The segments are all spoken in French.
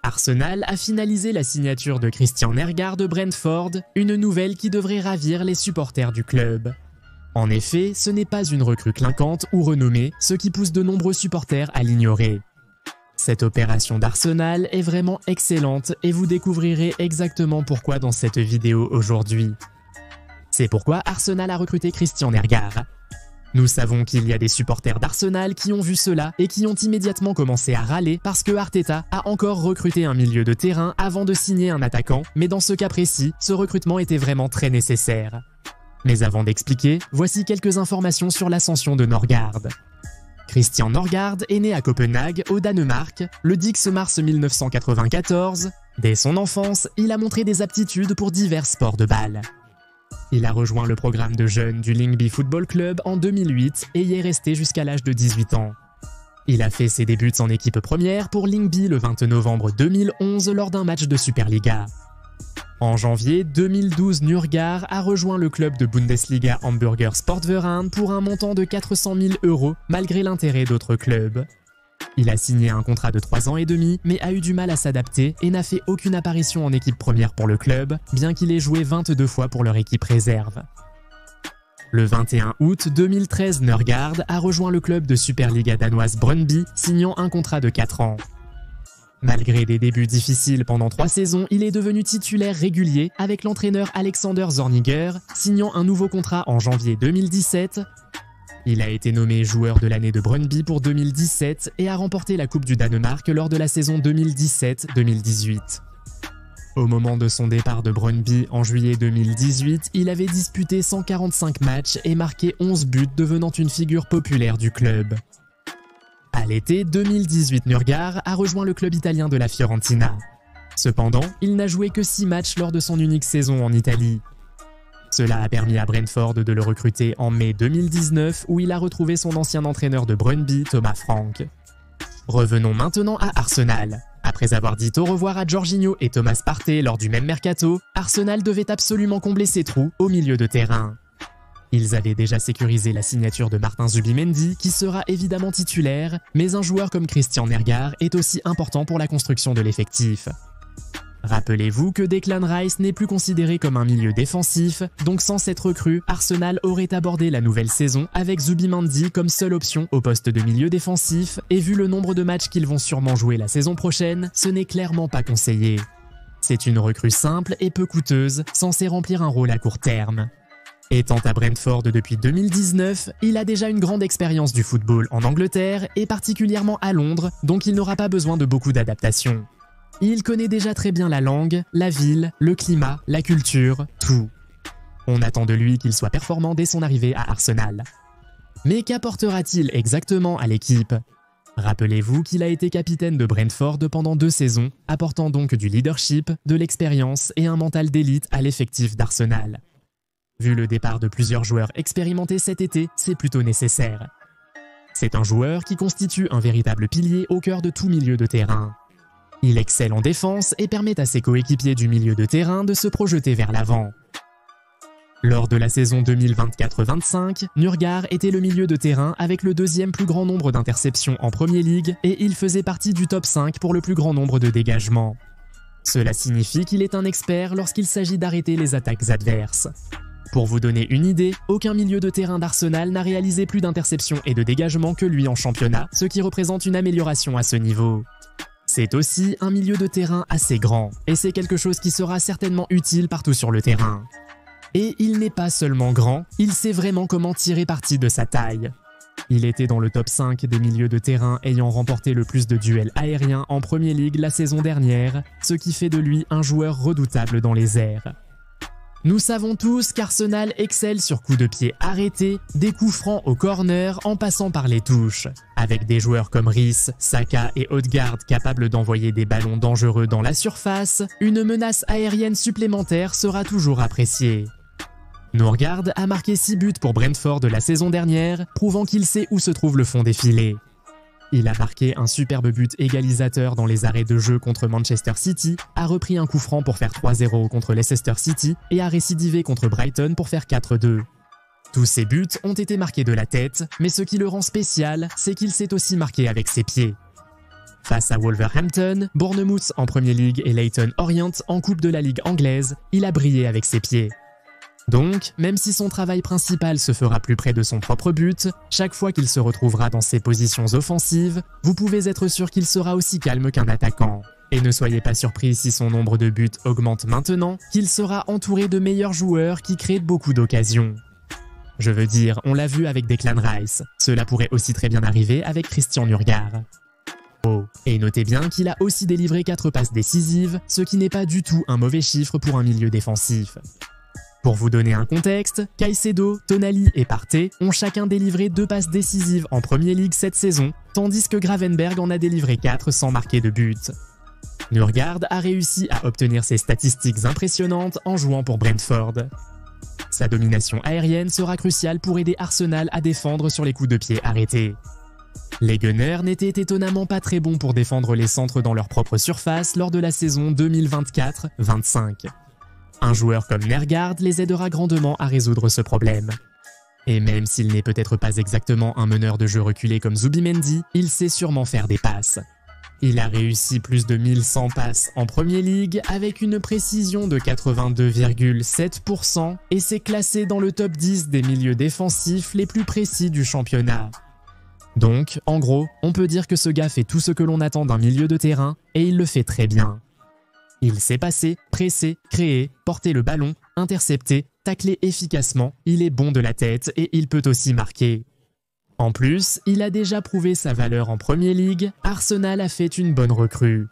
Arsenal a finalisé la signature de Christian Nergard de Brentford, une nouvelle qui devrait ravir les supporters du club. En effet, ce n'est pas une recrue clinquante ou renommée, ce qui pousse de nombreux supporters à l'ignorer. Cette opération d'Arsenal est vraiment excellente et vous découvrirez exactement pourquoi dans cette vidéo aujourd'hui. C'est pourquoi Arsenal a recruté Christian Nergard. Nous savons qu'il y a des supporters d'Arsenal qui ont vu cela et qui ont immédiatement commencé à râler parce que Arteta a encore recruté un milieu de terrain avant de signer un attaquant, mais dans ce cas précis, ce recrutement était vraiment très nécessaire. Mais avant d'expliquer, voici quelques informations sur l'ascension de Norgard. Christian Norgard est né à Copenhague, au Danemark, le 10 mars 1994. Dès son enfance, il a montré des aptitudes pour divers sports de balle. Il a rejoint le programme de jeunes du Lyngby Football Club en 2008 et y est resté jusqu'à l'âge de 18 ans. Il a fait ses débuts en équipe première pour Lyngby le 20 novembre 2011 lors d'un match de Superliga. En janvier 2012, Norgard a rejoint le club de Bundesliga Hamburger Sportverein pour un montant de 400 000 € malgré l'intérêt d'autres clubs. Il a signé un contrat de 3 ans et demi, mais a eu du mal à s'adapter et n'a fait aucune apparition en équipe première pour le club, bien qu'il ait joué 22 fois pour leur équipe réserve. Le 21 août 2013, Norgard a rejoint le club de Superliga danoise Brøndby, signant un contrat de 4 ans. Malgré des débuts difficiles pendant 3 saisons, il est devenu titulaire régulier avec l'entraîneur Alexander Zorniger, signant un nouveau contrat en janvier 2017. Il a été nommé joueur de l'année de Brøndby pour 2017 et a remporté la Coupe du Danemark lors de la saison 2017-2018. Au moment de son départ de Brøndby en juillet 2018, il avait disputé 145 matchs et marqué 11 buts, devenant une figure populaire du club. À l'été 2018, Norgard a rejoint le club italien de la Fiorentina. Cependant, il n'a joué que 6 matchs lors de son unique saison en Italie. Cela a permis à Brentford de le recruter en mai 2019 où il a retrouvé son ancien entraîneur de Brøndby, Thomas Frank. Revenons maintenant à Arsenal. Après avoir dit au revoir à Jorginho et Thomas Partey lors du même mercato, Arsenal devait absolument combler ses trous au milieu de terrain. Ils avaient déjà sécurisé la signature de Martin Zubimendi qui sera évidemment titulaire, mais un joueur comme Christian Nergard est aussi important pour la construction de l'effectif. Rappelez-vous que Declan Rice n'est plus considéré comme un milieu défensif, donc sans cette recrue, Arsenal aurait abordé la nouvelle saison avec Zubimendi comme seule option au poste de milieu défensif, et vu le nombre de matchs qu'ils vont sûrement jouer la saison prochaine, ce n'est clairement pas conseillé. C'est une recrue simple et peu coûteuse, censée remplir un rôle à court terme. Étant à Brentford depuis 2019, il a déjà une grande expérience du football en Angleterre et particulièrement à Londres, donc il n'aura pas besoin de beaucoup d'adaptation. Il connaît déjà très bien la langue, la ville, le climat, la culture, tout. On attend de lui qu'il soit performant dès son arrivée à Arsenal. Mais qu'apportera-t-il exactement à l'équipe? Rappelez-vous qu'il a été capitaine de Brentford pendant 2 saisons, apportant donc du leadership, de l'expérience et un mental d'élite à l'effectif d'Arsenal. Vu le départ de plusieurs joueurs expérimentés cet été, c'est plutôt nécessaire. C'est un joueur qui constitue un véritable pilier au cœur de tout milieu de terrain. Il excelle en défense et permet à ses coéquipiers du milieu de terrain de se projeter vers l'avant. Lors de la saison 2024-25, Norgard était le milieu de terrain avec le 2e plus grand nombre d'interceptions en Premier League et il faisait partie du top 5 pour le plus grand nombre de dégagements. Cela signifie qu'il est un expert lorsqu'il s'agit d'arrêter les attaques adverses. Pour vous donner une idée, aucun milieu de terrain d'Arsenal n'a réalisé plus d'interceptions et de dégagements que lui en championnat, ce qui représente une amélioration à ce niveau. C'est aussi un milieu de terrain assez grand, et c'est quelque chose qui sera certainement utile partout sur le terrain. Et il n'est pas seulement grand, il sait vraiment comment tirer parti de sa taille. Il était dans le top 5 des milieux de terrain ayant remporté le plus de duels aériens en Premier League la saison dernière, ce qui fait de lui un joueur redoutable dans les airs. Nous savons tous qu'Arsenal excelle sur coups de pied arrêtés, des coups francs au corner en passant par les touches. Avec des joueurs comme Rice, Saka et Odegaard capables d'envoyer des ballons dangereux dans la surface, une menace aérienne supplémentaire sera toujours appréciée. Norgard a marqué 6 buts pour Brentford la saison dernière, prouvant qu'il sait où se trouve le fond des filets. Il a marqué un superbe but égalisateur dans les arrêts de jeu contre Manchester City, a repris un coup franc pour faire 3-0 contre Leicester City et a récidivé contre Brighton pour faire 4-2. Tous ces buts ont été marqués de la tête, mais ce qui le rend spécial, c'est qu'il sait aussi marquer avec ses pieds. Face à Wolverhampton, Bournemouth en Premier League et Leyton Orient en Coupe de la Ligue anglaise, il a brillé avec ses pieds. Donc, même si son travail principal se fera plus près de son propre but, chaque fois qu'il se retrouvera dans ses positions offensives, vous pouvez être sûr qu'il sera aussi calme qu'un attaquant. Et ne soyez pas surpris si son nombre de buts augmente maintenant, qu'il sera entouré de meilleurs joueurs qui créent beaucoup d'occasions. Je veux dire, on l'a vu avec Declan Rice, cela pourrait aussi très bien arriver avec Christian Nurgaard. Oh, et notez bien qu'il a aussi délivré 4 passes décisives, ce qui n'est pas du tout un mauvais chiffre pour un milieu défensif. Pour vous donner un contexte, Caicedo, Tonali et Partey ont chacun délivré 2 passes décisives en Premier League cette saison, tandis que Gravenberch en a délivré 4 sans marquer de but. Nurgaard a réussi à obtenir ces statistiques impressionnantes en jouant pour Brentford. Sa domination aérienne sera cruciale pour aider Arsenal à défendre sur les coups de pied arrêtés. Les Gunners n'étaient étonnamment pas très bons pour défendre les centres dans leur propre surface lors de la saison 2024-25. Un joueur comme Nurgaard les aidera grandement à résoudre ce problème. Et même s'il n'est peut-être pas exactement un meneur de jeu reculé comme Zubimendi, il sait sûrement faire des passes. Il a réussi plus de 1100 passes en Premier League avec une précision de 82,7% et s'est classé dans le top 10 des milieux défensifs les plus précis du championnat. Donc, en gros, on peut dire que ce gars fait tout ce que l'on attend d'un milieu de terrain et il le fait très bien. Il sait passer, presser, créer, porter le ballon, intercepter, tacler efficacement, il est bon de la tête et il peut aussi marquer. En plus, il a déjà prouvé sa valeur en Premier League, Arsenal a fait une bonne recrue.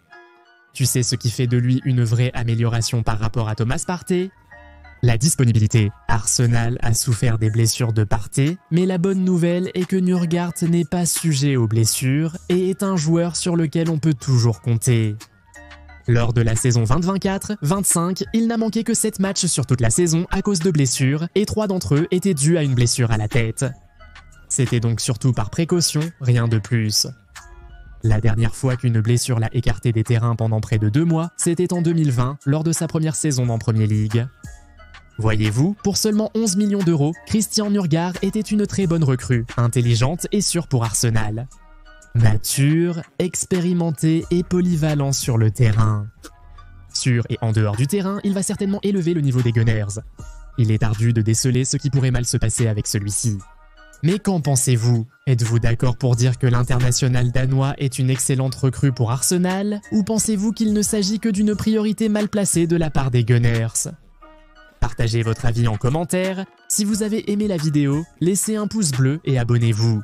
Tu sais ce qui fait de lui une vraie amélioration par rapport à Thomas Partey ? La disponibilité. Arsenal a souffert des blessures de Partey, mais la bonne nouvelle est que Nurgaard n'est pas sujet aux blessures et est un joueur sur lequel on peut toujours compter. Lors de la saison 2024-25, il n'a manqué que 7 matchs sur toute la saison à cause de blessures et 3 d'entre eux étaient dus à une blessure à la tête. C'était donc surtout par précaution, rien de plus. La dernière fois qu'une blessure l'a écarté des terrains pendant près de 2 mois, c'était en 2020, lors de sa première saison en Premier League. Voyez-vous, pour seulement 11 millions d'euros, Christian Nurgaard était une très bonne recrue, intelligente et sûre pour Arsenal. Mature, expérimenté et polyvalent sur le terrain. Sur et en dehors du terrain, il va certainement élever le niveau des Gunners. Il est ardu de déceler ce qui pourrait mal se passer avec celui-ci. Mais qu'en pensez-vous? Êtes-vous d'accord pour dire que l'international danois est une excellente recrue pour Arsenal? Ou pensez-vous qu'il ne s'agit que d'une priorité mal placée de la part des Gunners? Partagez votre avis en commentaire. Si vous avez aimé la vidéo, laissez un pouce bleu et abonnez-vous.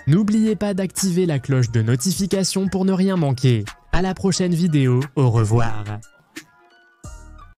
N'oubliez pas d'activer la cloche de notification pour ne rien manquer. À la prochaine vidéo, au revoir.